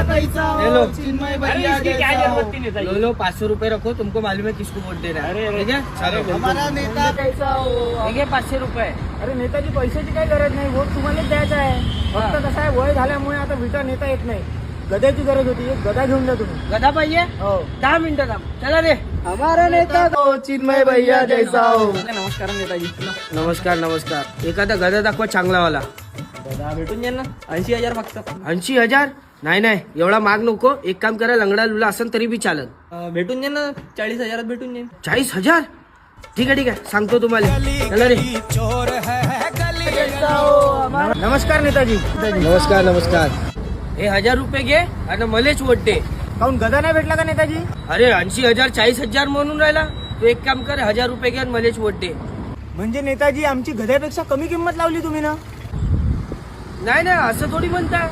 कैसा हो चिन्मय भैया जैसा लो लो 500 रुपए रखो, तुमको मालूम है किसको वोट देना है, ठीक है? चलो हमारा नेता कैसा हो. ठीक आहे 500 रुपये. अरे नेताजी पैशाची काही गरज नाही, वोट तुम्हालाच द्यायचा आहे. फक्त कसं आहे वय झाल्यामुळे आता विटा नेता येत नाही. गद्याची गरज होती, एक गदा घेऊन जा तुम्ही. गदा पाहिजे? हो 10 मिनिटं थांब. चला रे. हमारा नेता हो चिन्मय भैया जैसा हो. नमस्कार नेताजी. नमस्कार नमस्कार. एखादा गदा दाखवा चांगलावाला. गदा भेटून जाईल ना, 80,000 मागतात. 80,000? नाही नाही, एवढा माग नको. एक काम करा, लंगडा लुला असेल तरी बी चालेल. भेटून जाईल ना, 40,000 भेटून जाईल. 40,000? ठीक आहे सांगतो तुम्हाला. चला रे. नमस्कार नेताजी. नमस्कार नमस्कार. हे 1000 रुपये घे आणि मलेच वोट दे. काहून गदा नाही भेटला का नेताजी? अरे 80,000 40,000 म्हणून राहिला. तू एक काम कर, 1000 रुपये घे आणि मलेच वोट दे. म्हणजे नेताजी आमची गद्यापेक्षा कमी किंमत लावली तुम्ही ना. नाही नाही, असं थोडी म्हणता.